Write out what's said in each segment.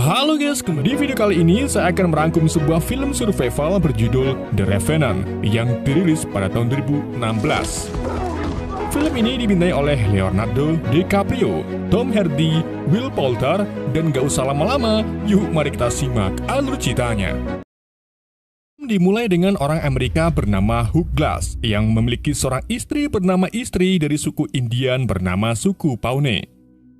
Halo guys, di video kali ini saya akan merangkum sebuah film survival berjudul The Revenant yang dirilis pada tahun 2016. Film ini dibintangi oleh Leonardo DiCaprio, Tom Hardy, Will Poulter, dan gak usah lama-lama, yuk mari kita simak alur ceritanya. Dimulai dengan orang Amerika bernama Hugh Glass yang memiliki seorang istri bernama istri dari suku Indian bernama suku Pawnee.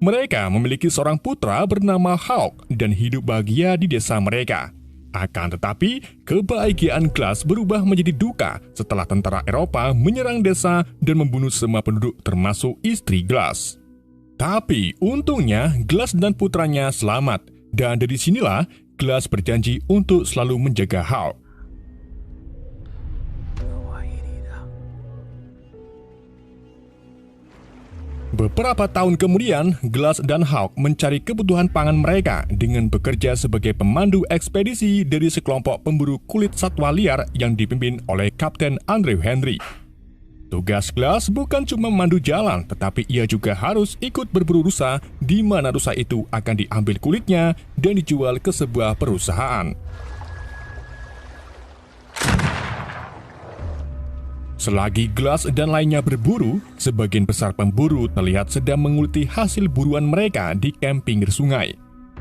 Mereka memiliki seorang putra bernama Hawk dan hidup bahagia di desa mereka. Akan tetapi, kebahagiaan Glass berubah menjadi duka setelah tentara Eropa menyerang desa dan membunuh semua penduduk termasuk istri Glass. Tapi untungnya Glass dan putranya selamat, dan dari sinilah Glass berjanji untuk selalu menjaga Hawk. Beberapa tahun kemudian, Glass dan Hawk mencari kebutuhan pangan mereka dengan bekerja sebagai pemandu ekspedisi dari sekelompok pemburu kulit satwa liar yang dipimpin oleh Kapten Andrew Henry. Tugas Glass bukan cuma memandu jalan, tetapi ia juga harus ikut berburu rusa, di mana rusa itu akan diambil kulitnya dan dijual ke sebuah perusahaan. Selagi Glass dan lainnya berburu, sebagian besar pemburu terlihat sedang menguliti hasil buruan mereka di kamp pinggir sungai.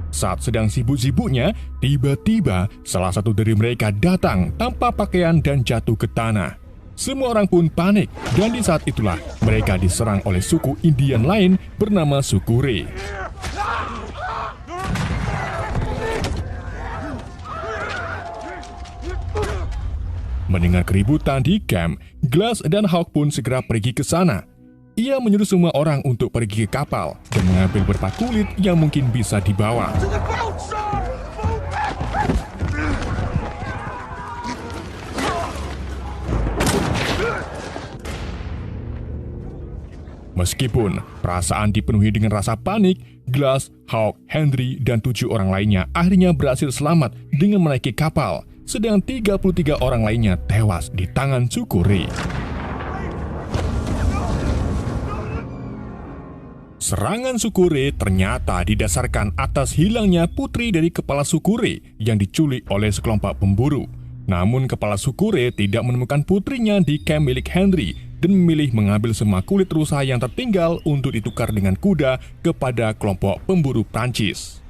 Saat sedang sibuk-sibuknya, tiba-tiba salah satu dari mereka datang tanpa pakaian dan jatuh ke tanah. Semua orang pun panik, dan di saat itulah mereka diserang oleh suku Indian lain bernama suku Ray. Mendengar keributan di camp, Glass dan Hawk pun segera pergi ke sana. Ia menyuruh semua orang untuk pergi ke kapal dan mengambil beberapa kulit yang mungkin bisa dibawa. Meskipun perasaan dipenuhi dengan rasa panik, Glass, Hawk, Henry, dan 7 orang lainnya akhirnya berhasil selamat dengan menaiki kapal. Sedang 33 orang lainnya tewas di tangan suku Ray. Serangan suku Ray ternyata didasarkan atas hilangnya putri dari kepala suku Ray yang diculik oleh sekelompok pemburu. Namun kepala suku Ray tidak menemukan putrinya di kamp milik Henry dan memilih mengambil semua kulit rusa yang tertinggal untuk ditukar dengan kuda kepada kelompok pemburu Prancis.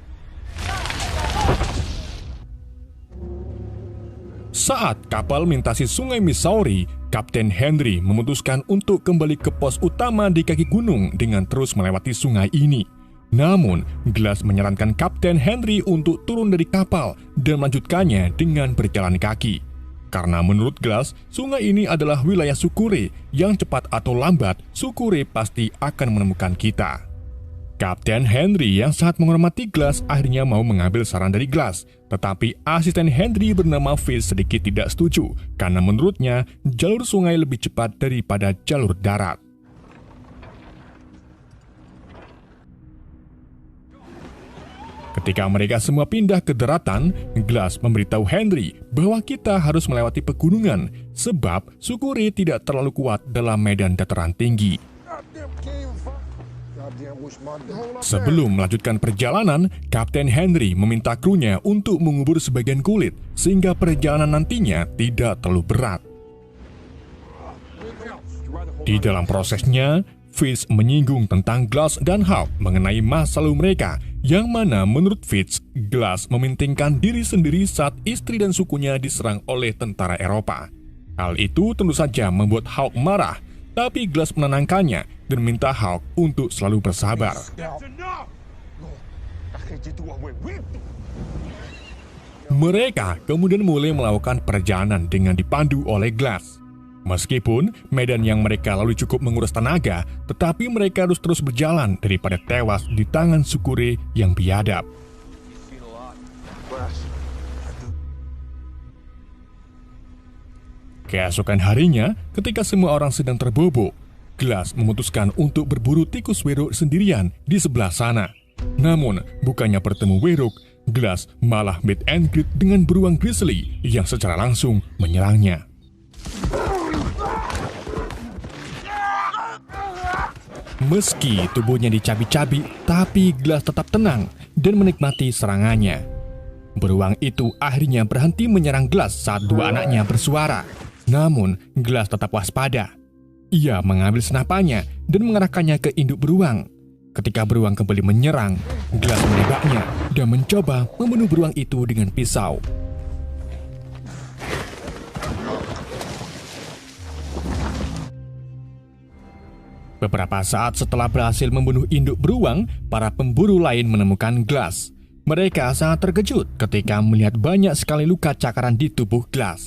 Saat kapal melintasi sungai Missouri, Kapten Henry memutuskan untuk kembali ke pos utama di kaki gunung dengan terus melewati sungai ini. Namun, Glass menyarankan Kapten Henry untuk turun dari kapal dan melanjutkannya dengan berjalan kaki. Karena menurut Glass, sungai ini adalah wilayah suku Ray yang cepat atau lambat, suku Ray pasti akan menemukan kita. Kapten Henry yang sangat menghormati Glass akhirnya mau mengambil saran dari Glass. Tetapi asisten Henry bernama Fitz sedikit tidak setuju karena menurutnya jalur sungai lebih cepat daripada jalur darat. Ketika mereka semua pindah ke daratan, Glass memberitahu Henry bahwa kita harus melewati pegunungan sebab suku Ray tidak terlalu kuat dalam medan dataran tinggi. Sebelum melanjutkan perjalanan, Kapten Henry meminta krunya untuk mengubur sebagian kulit sehingga perjalanan nantinya tidak terlalu berat. Di dalam prosesnya, Fitz menyinggung tentang Glass dan Hawk mengenai masa lalu mereka, yang mana menurut Fitz, Glass mementingkan diri sendiri saat istri dan sukunya diserang oleh tentara Eropa. Hal itu tentu saja membuat Hawk marah, tapi Glass menenangkannya dan minta Hawk untuk selalu bersabar. Mereka kemudian mulai melakukan perjalanan dengan dipandu oleh Glass. Meskipun medan yang mereka lalui cukup menguras tenaga, tetapi mereka harus terus berjalan daripada tewas di tangan suku Ray yang biadab. Keesokan harinya, ketika semua orang sedang terbobok, Glass memutuskan untuk berburu tikus werok sendirian di sebelah sana. Namun, bukannya bertemu werok, Glass malah meet and greet dengan beruang grizzly yang secara langsung menyerangnya. Meski tubuhnya dicabi-cabi, tapi Glass tetap tenang. dan menikmati serangannya. Beruang itu akhirnya berhenti menyerang Glass saat dua anaknya bersuara. Namun, Glass tetap waspada. Ia mengambil senapannya dan mengarahkannya ke induk beruang. Ketika beruang kembali menyerang, Glass menembaknya dan mencoba membunuh beruang itu dengan pisau. Beberapa saat setelah berhasil membunuh induk beruang, para pemburu lain menemukan Glass. Mereka sangat terkejut ketika melihat banyak sekali luka cakaran di tubuh Glass.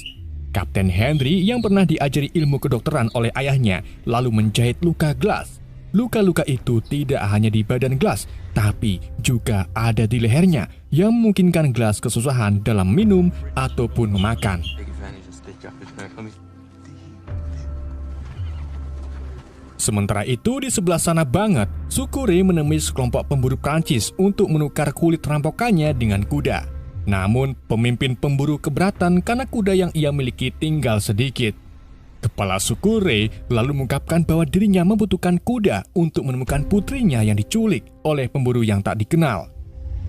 Kapten Henry yang pernah diajari ilmu kedokteran oleh ayahnya lalu menjahit luka Glass. Luka-luka itu tidak hanya di badan Glass, tapi juga ada di lehernya yang memungkinkan Glass kesusahan dalam minum ataupun memakan. Sementara itu, di sebelah sana banget, suku Ray menemui sekelompok pemburu Prancis untuk menukar kulit rampokannya dengan kuda. Namun, pemimpin pemburu keberatan karena kuda yang ia miliki tinggal sedikit. Kepala suku Ray lalu mengungkapkan bahwa dirinya membutuhkan kuda untuk menemukan putrinya yang diculik oleh pemburu yang tak dikenal.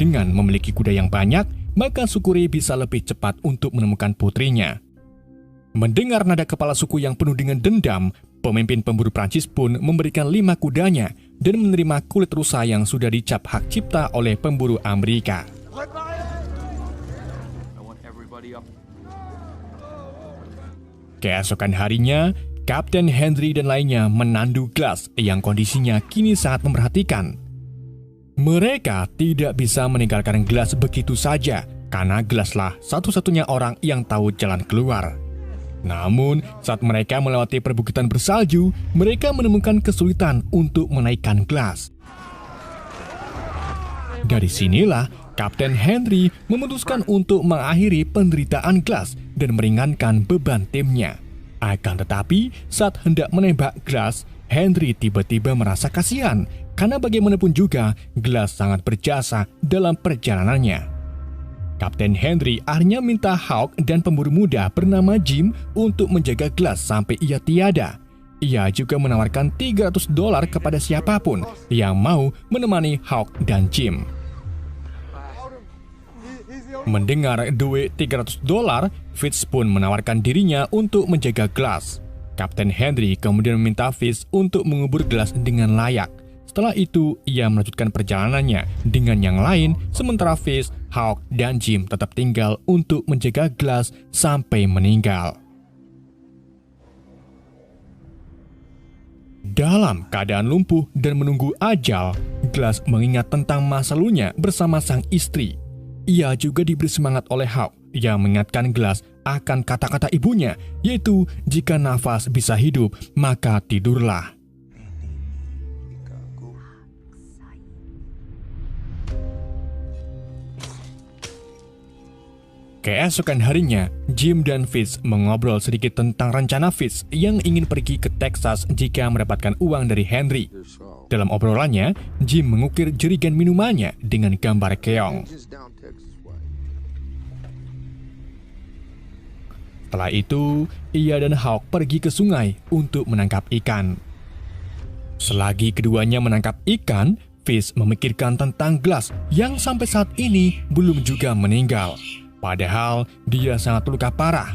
Dengan memiliki kuda yang banyak, maka suku Ray bisa lebih cepat untuk menemukan putrinya. Mendengar nada kepala suku yang penuh dengan dendam, pemimpin pemburu Prancis pun memberikan 5 kudanya dan menerima kulit rusa yang sudah dicap hak cipta oleh pemburu Amerika. Keesokan harinya, Kapten Henry dan lainnya menandu Glass yang kondisinya kini sangat memperhatikan. Mereka tidak bisa meninggalkan Glass begitu saja karena Glasslah satu-satunya orang yang tahu jalan keluar. Namun, saat mereka melewati perbukitan bersalju, mereka menemukan kesulitan untuk menaikkan Glass. Dari sinilah, Kapten Henry memutuskan untuk mengakhiri penderitaan Glass dan meringankan beban timnya. Akan tetapi, saat hendak menembak Glass, Henry tiba-tiba merasa kasihan, karena bagaimanapun juga, Glass sangat berjasa dalam perjalanannya. Kapten Henry akhirnya minta Hawk dan pemburu muda bernama Jim untuk menjaga Glass sampai ia tiada. Ia juga menawarkan $300 kepada siapapun yang mau menemani Hawk dan Jim. Mendengar duit $300, Fitz pun menawarkan dirinya untuk menjaga Glass. Kapten Henry kemudian meminta Fitz untuk mengubur Glass dengan layak. Setelah itu, ia melanjutkan perjalanannya dengan yang lain, sementara Fitz, Hawk, dan Jim tetap tinggal untuk menjaga Glass sampai meninggal. Dalam keadaan lumpuh dan menunggu ajal, Glass mengingat tentang masa lalunya bersama sang istri. Ia juga diberi semangat oleh Hawk yang mengingatkan Glass akan kata-kata ibunya, yaitu jika nafas bisa hidup, maka tidurlah. Keesokan harinya, Jim dan Fitz mengobrol sedikit tentang rencana Fitz yang ingin pergi ke Texas jika mendapatkan uang dari Henry. Dalam obrolannya, Jim mengukir jerigen minumannya dengan gambar keong. Setelah itu, ia dan Hawk pergi ke sungai untuk menangkap ikan. Selagi keduanya menangkap ikan, Fitz memikirkan tentang Glass yang sampai saat ini belum juga meninggal. Padahal dia sangat luka parah.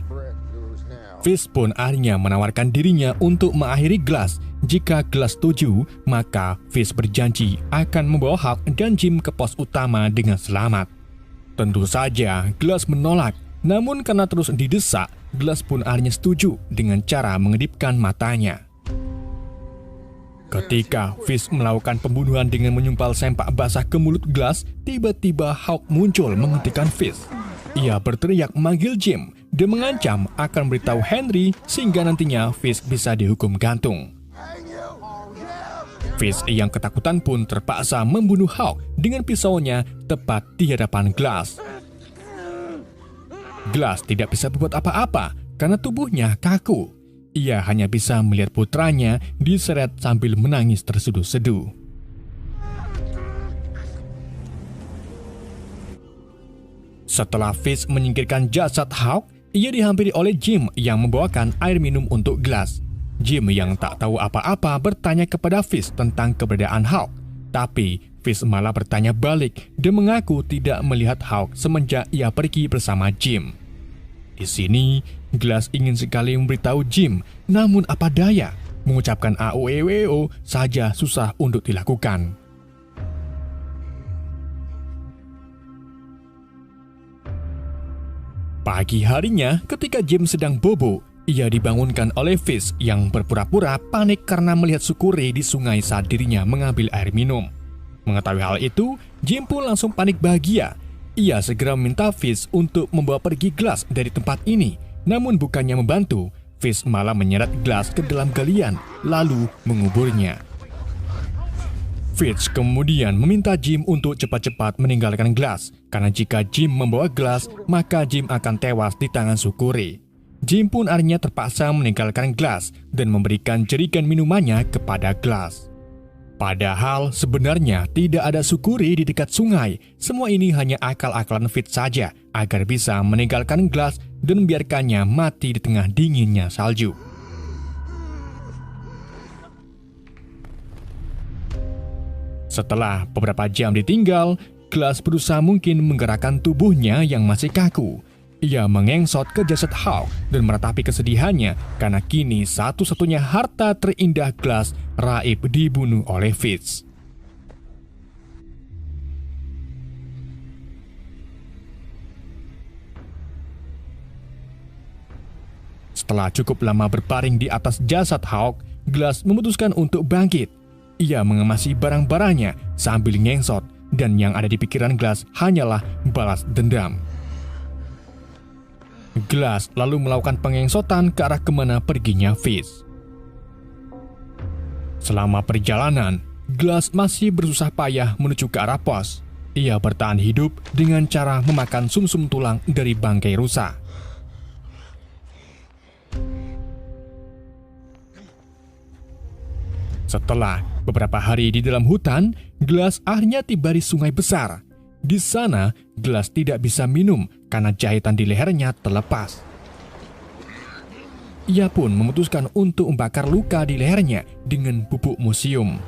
Fitz pun akhirnya menawarkan dirinya untuk mengakhiri Glass. Jika Glass setuju, maka Fitz berjanji akan membawa Hawk dan Jim ke pos utama dengan selamat. Tentu saja Glass menolak, namun karena terus didesak, Glass pun akhirnya setuju dengan cara mengedipkan matanya. Ketika Fitz melakukan pembunuhan dengan menyumpal sempak basah ke mulut Glass, tiba-tiba Hawk muncul menghentikan Fitz. Ia berteriak memanggil Jim dan mengancam akan memberitahu Henry sehingga nantinya Fitz bisa dihukum gantung. Fitz yang ketakutan pun terpaksa membunuh Hawk dengan pisaunya tepat di hadapan Glass. Glass tidak bisa berbuat apa-apa karena tubuhnya kaku. Ia hanya bisa melihat putranya diseret sambil menangis terseduh-seduh. Setelah Fitz menyingkirkan jasad Hawk, ia dihampiri oleh Jim yang membawakan air minum untuk Glass. Jim yang tak tahu apa-apa bertanya kepada Fitz tentang keberadaan Hawk, tapi Fish malah bertanya balik dan mengaku tidak melihat Hawk semenjak ia pergi bersama Jim. Di sini, Glass ingin sekali memberitahu Jim, namun apa daya, mengucapkan AOEWO saja susah untuk dilakukan. Pagi harinya, ketika Jim sedang bobo, ia dibangunkan oleh Fish yang berpura-pura panik karena melihat Sukure di sungai saat dirinya mengambil air minum. Mengetahui hal itu, Jim pun langsung panik bahagia. Ia segera meminta Fish untuk membawa pergi Glass dari tempat ini. Namun bukannya membantu, Fish malah menyeret Glass ke dalam galian, lalu menguburnya. Fish kemudian meminta Jim untuk cepat-cepat meninggalkan Glass, karena jika Jim membawa Glass, maka Jim akan tewas di tangan Sukure. Jim pun akhirnya terpaksa meninggalkan Glass dan memberikan jerigen minumannya kepada Glass. Padahal sebenarnya tidak ada Sukure di dekat sungai. Semua ini hanya akal-akalan Fish saja agar bisa meninggalkan Glass dan membiarkannya mati di tengah dinginnya salju. Setelah beberapa jam ditinggal, Glass berusaha mungkin menggerakkan tubuhnya yang masih kaku. Ia mengengsot ke jasad Hawk dan meratapi kesedihannya karena kini satu-satunya harta terindah Glass raib dibunuh oleh Fish. Setelah cukup lama berbaring di atas jasad Hawk, Glass memutuskan untuk bangkit. Ia mengemasi barang-barangnya sambil ngengsot, dan yang ada di pikiran Glass hanyalah balas dendam. Glass lalu melakukan pengengsotan ke arah kemana perginya Fish. Selama perjalanan, Glass masih bersusah payah menuju ke arah pos. Ia bertahan hidup dengan cara memakan sumsum tulang dari bangkai rusa. Setelah beberapa hari di dalam hutan, Glass akhirnya tiba di sungai besar. Di sana, Glass tidak bisa minum karena jahitan di lehernya terlepas. Ia pun memutuskan untuk membakar luka di lehernya dengan pupuk museum.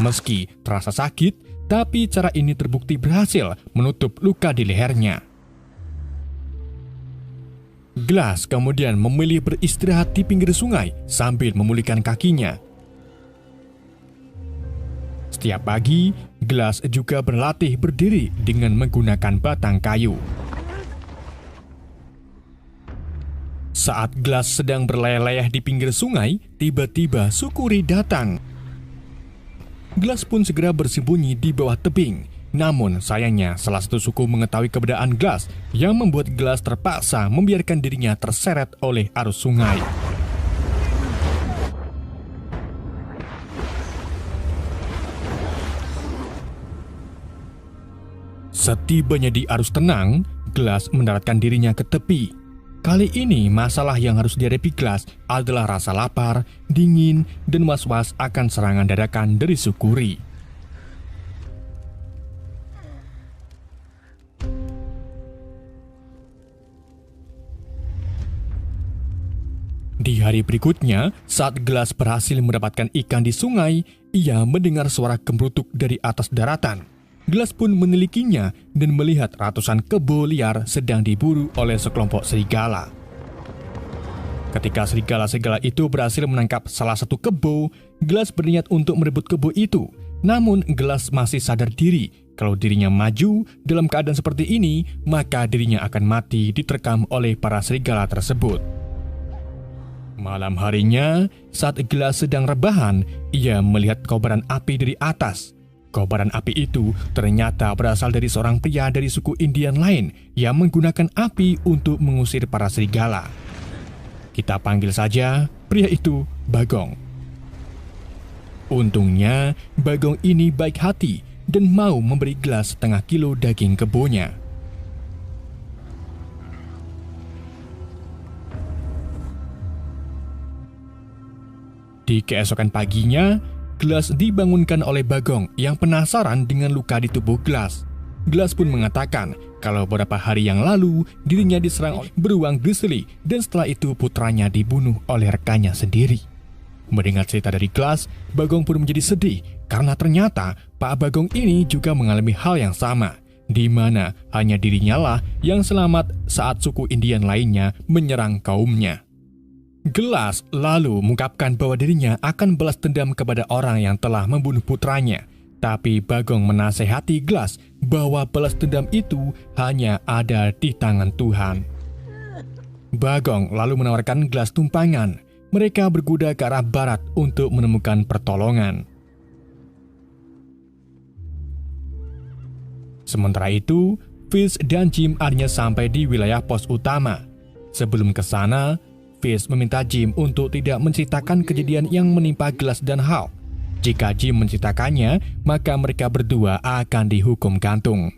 Meski terasa sakit, tapi cara ini terbukti berhasil menutup luka di lehernya. Glass kemudian memilih beristirahat di pinggir sungai sambil memulihkan kakinya. Setiap pagi, Glass juga berlatih berdiri dengan menggunakan batang kayu. Saat Glass sedang berleleh di pinggir sungai, tiba-tiba Sukure datang. Glass pun segera bersembunyi di bawah tebing. Namun sayangnya salah satu suku mengetahui keberadaan Glass yang membuat Glass terpaksa membiarkan dirinya terseret oleh arus sungai. Setibanya di arus tenang, Glass mendaratkan dirinya ke tepi. Kali ini masalah yang harus dihadapi Glass adalah rasa lapar, dingin, dan was-was akan serangan dadakan dari Sukure. Di hari berikutnya, saat Glass berhasil mendapatkan ikan di sungai, ia mendengar suara gemerutuk dari atas daratan. Glass pun menelikinya dan melihat ratusan kebo liar sedang diburu oleh sekelompok serigala. Ketika serigala-serigala itu berhasil menangkap salah satu kebo, Glass berniat untuk merebut kebo itu. Namun Glass masih sadar diri kalau dirinya maju dalam keadaan seperti ini, maka dirinya akan mati diterkam oleh para serigala tersebut. Malam harinya, saat Glass sedang rebahan, ia melihat kobaran api dari atas. Kobaran api itu ternyata berasal dari seorang pria dari suku Indian lain yang menggunakan api untuk mengusir para serigala. Kita panggil saja pria itu Bagong. Untungnya, Bagong ini baik hati dan mau memberi Glass setengah kilo daging kebonya. Di keesokan paginya, Glass dibangunkan oleh Bagong yang penasaran dengan luka di tubuh Glass. Glass pun mengatakan kalau beberapa hari yang lalu dirinya diserang oleh beruang grizzly dan setelah itu putranya dibunuh oleh rekannya sendiri. Mendengar cerita dari Glass, Bagong pun menjadi sedih karena ternyata Pak Bagong ini juga mengalami hal yang sama, di mana hanya dirinya lah yang selamat saat suku Indian lainnya menyerang kaumnya. Glass lalu mengungkapkan bahwa dirinya akan balas dendam kepada orang yang telah membunuh putranya. Tapi Bagong menasehati Glass bahwa balas dendam itu hanya ada di tangan Tuhan. Bagong lalu menawarkan Glass tumpangan. Mereka berkuda ke arah barat untuk menemukan pertolongan. Sementara itu, Fish dan Jim akhirnya sampai di wilayah pos utama. Sebelum ke sana, Fish meminta Jim untuk tidak menceritakan kejadian yang menimpa Glass dan Hawk. Jika Jim menceritakannya, maka mereka berdua akan dihukum gantung.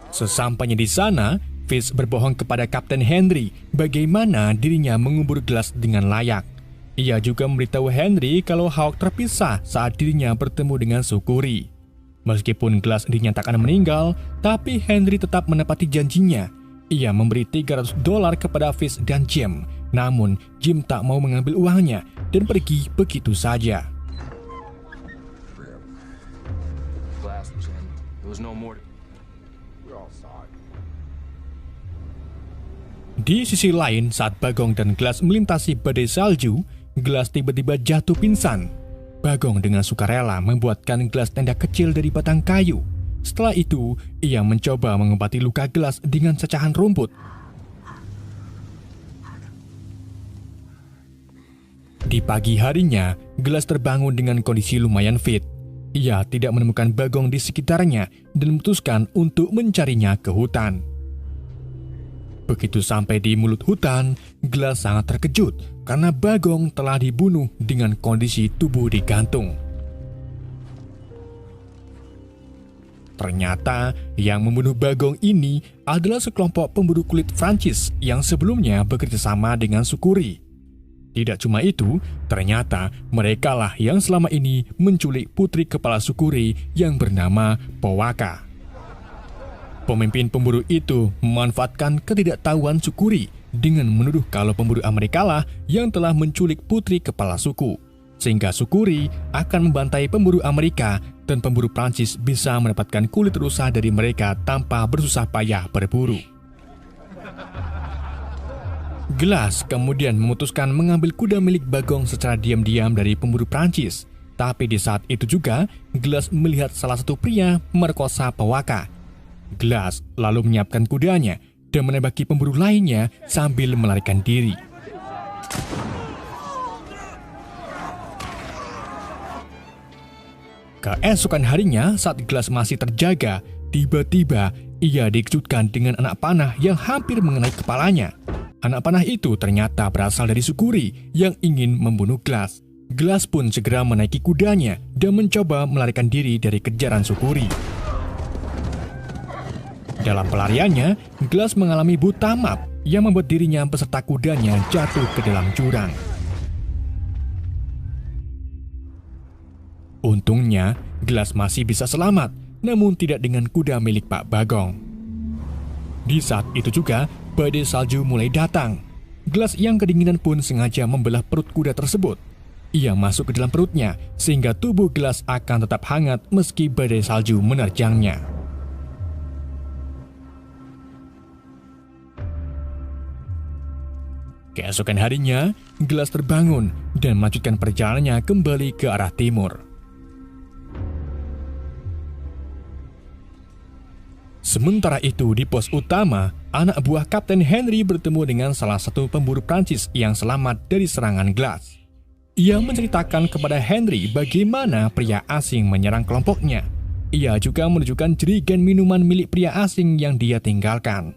Sesampainya di sana, Fish berbohong kepada Kapten Henry bagaimana dirinya mengubur Glass dengan layak. Ia juga memberitahu Henry kalau Hawk terpisah saat dirinya bertemu dengan Sukuri. Meskipun Glass dinyatakan meninggal, tapi Henry tetap menepati janjinya. Ia memberi $300 kepada Fish dan Jim. Namun, Jim tak mau mengambil uangnya dan pergi begitu saja. Di sisi lain, saat Bagong dan Glass melintasi badai salju, Glass tiba-tiba jatuh pingsan. Bagong dengan sukarela membuatkan Glass tenda kecil dari batang kayu. Setelah itu, ia mencoba mengobati luka Glass dengan cacahan rumput. Di pagi harinya, Glass terbangun dengan kondisi lumayan fit. Ia tidak menemukan Bagong di sekitarnya dan memutuskan untuk mencarinya ke hutan. Begitu sampai di mulut hutan, Glass sangat terkejut karena Bagong telah dibunuh dengan kondisi tubuh digantung. Ternyata yang membunuh Bagong ini adalah sekelompok pemburu kulit Prancis yang sebelumnya bekerja sama dengan Sukuri. Tidak cuma itu, ternyata merekalah yang selama ini menculik putri kepala Sukuri yang bernama Powaka. Pemimpin pemburu itu memanfaatkan ketidaktahuan Sukuri dengan menuduh kalau pemburu Amerika lah yang telah menculik putri kepala suku. Sehingga Sukuri akan membantai pemburu Amerika dan pemburu Prancis bisa mendapatkan kulit rusa dari mereka tanpa bersusah payah berburu. Glass kemudian memutuskan mengambil kuda milik Bagong secara diam-diam dari pemburu Prancis. Tapi di saat itu juga, Glass melihat salah satu pria merkosa Powaka. Glass lalu menyiapkan kudanya dan menembaki pemburu lainnya sambil melarikan diri. Keesokan harinya, saat Glass masih terjaga, tiba-tiba ia dikejutkan dengan anak panah yang hampir mengenai kepalanya. Anak panah itu ternyata berasal dari Sukuri yang ingin membunuh Glass. Glass pun segera menaiki kudanya dan mencoba melarikan diri dari kejaran Sukuri. Dalam pelariannya, Glass mengalami buta map yang membuat dirinya beserta kudanya jatuh ke dalam jurang. Untungnya, Glass masih bisa selamat, namun tidak dengan kuda milik Pak Bagong. Di saat itu juga, badai salju mulai datang. Glass yang kedinginan pun sengaja membelah perut kuda tersebut. Ia masuk ke dalam perutnya, sehingga tubuh Glass akan tetap hangat meski badai salju menerjangnya. Keesokan harinya, Glass terbangun dan melanjutkan perjalanannya kembali ke arah timur. Sementara itu, di pos utama, anak buah Kapten Henry bertemu dengan salah satu pemburu Prancis yang selamat dari serangan Glass. Ia menceritakan kepada Henry bagaimana pria asing menyerang kelompoknya. Ia juga menunjukkan jerigen minuman milik pria asing yang dia tinggalkan.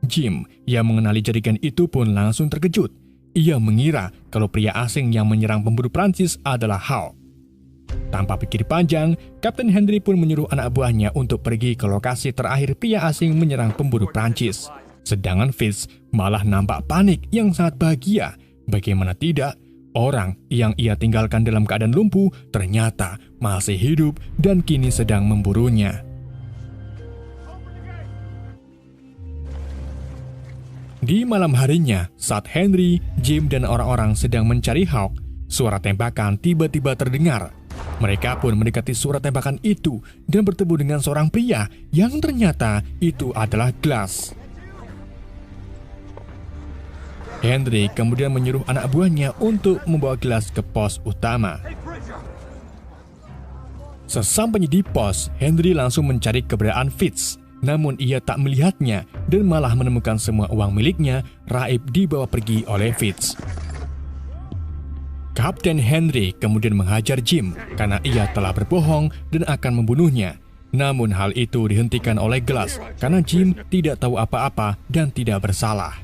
Jim yang mengenali jerigen itu pun langsung terkejut. Ia mengira kalau pria asing yang menyerang pemburu Prancis adalah Hawk. Tanpa pikir panjang, Kapten Henry pun menyuruh anak buahnya untuk pergi ke lokasi terakhir pria asing menyerang pemburu Prancis. Sedangkan Fish malah nampak panik yang sangat bahagia. Bagaimana tidak, orang yang ia tinggalkan dalam keadaan lumpuh ternyata masih hidup dan kini sedang memburunya. Di malam harinya, saat Henry, Jim, dan orang-orang sedang mencari Hawk, suara tembakan tiba-tiba terdengar. Mereka pun mendekati suara tembakan itu dan bertemu dengan seorang pria yang ternyata itu adalah Glass. Henry kemudian menyuruh anak buahnya untuk membawa Glass ke pos utama. Sesampainya di pos, Henry langsung mencari keberadaan Fitz. Namun ia tak melihatnya dan malah menemukan semua uang miliknya raib dibawa pergi oleh Fitz. Kapten Henry kemudian menghajar Jim karena ia telah berbohong dan akan membunuhnya. Namun hal itu dihentikan oleh Glass karena Jim tidak tahu apa-apa dan tidak bersalah.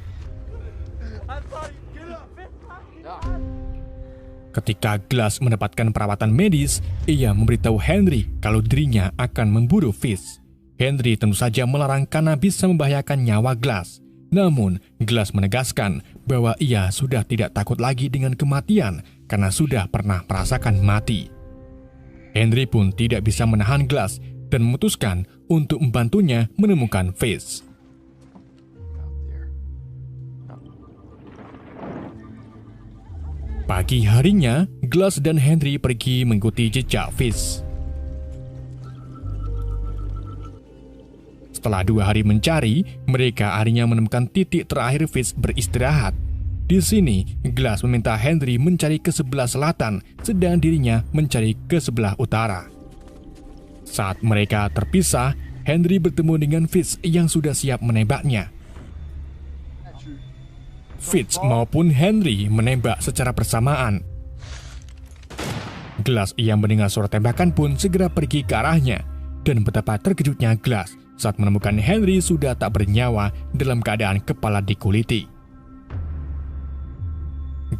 Ketika Glass mendapatkan perawatan medis, ia memberitahu Henry kalau dirinya akan memburu Fitz. Henry tentu saja melarang karena bisa membahayakan nyawa Glass. Namun, Glass menegaskan bahwa ia sudah tidak takut lagi dengan kematian karena sudah pernah merasakan mati. Henry pun tidak bisa menahan Glass dan memutuskan untuk membantunya menemukan Fitz. Pagi harinya, Glass dan Henry pergi mengikuti jejak Fitz. Setelah 2 hari mencari, mereka akhirnya menemukan titik terakhir Fitz beristirahat. Di sini, Glass meminta Henry mencari ke sebelah selatan, sedang dirinya mencari ke sebelah utara. Saat mereka terpisah, Henry bertemu dengan Fitz yang sudah siap menembaknya. Fitz maupun Henry menembak secara bersamaan. Glass yang mendengar suara tembakan pun segera pergi ke arahnya. Dan betapa terkejutnya Glass saat menemukan Henry sudah tak bernyawa dalam keadaan kepala dikuliti.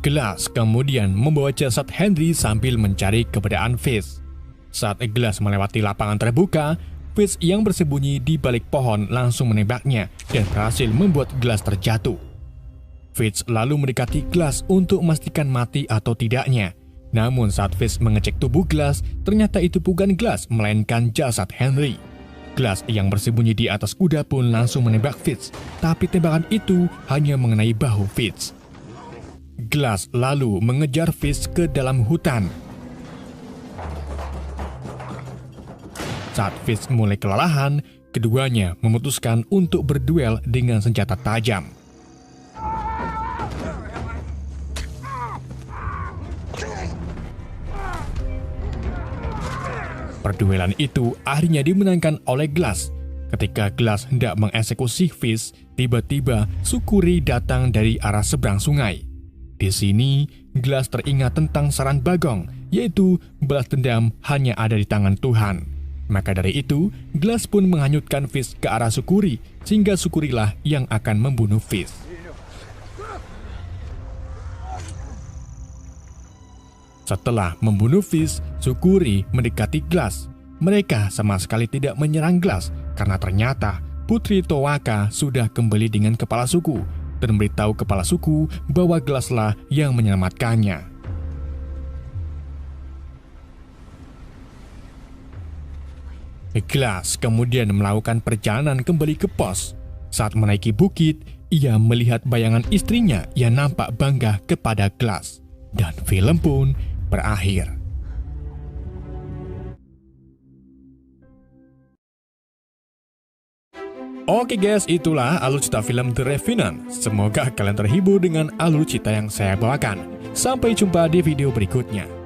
Glass kemudian membawa jasad Henry sambil mencari keberadaan Fitz. Saat Glass melewati lapangan terbuka, Fitz yang bersembunyi di balik pohon langsung menembaknya dan berhasil membuat Glass terjatuh. Fitz lalu mendekati Glass untuk memastikan mati atau tidaknya. Namun saat Fitz mengecek tubuh Glass, ternyata itu bukan Glass, melainkan jasad Henry. Glass yang bersembunyi di atas kuda pun langsung menembak Fitz, tapi tembakan itu hanya mengenai bahu Fitz. Glass lalu mengejar Fitz ke dalam hutan. Saat Fitz mulai kelelahan, keduanya memutuskan untuk berduel dengan senjata tajam. Perduelan itu akhirnya dimenangkan oleh Glass. Ketika Glass hendak mengeksekusi Fitz, tiba-tiba Sukuri datang dari arah seberang sungai. Di sini, Glass teringat tentang saran Bagong, yaitu balas dendam hanya ada di tangan Tuhan. Maka dari itu, Glass pun menghanyutkan Fitz ke arah Sukuri, sehingga Sukurilah yang akan membunuh Fitz. Setelah membunuh Fitz, Sukuri mendekati Glass. Mereka sama sekali tidak menyerang Glass karena ternyata Putri Towaka sudah kembali dengan kepala suku dan memberitahu kepala suku bahwa Glasslah yang menyelamatkannya. Glass kemudian melakukan perjalanan kembali ke pos. Saat menaiki bukit, ia melihat bayangan istrinya yang nampak bangga kepada Glass. Dan film pun berakhir. Oke guys, itulah alur cerita film The Revenant. Semoga kalian terhibur dengan alur cerita yang saya bawakan. Sampai jumpa di video berikutnya.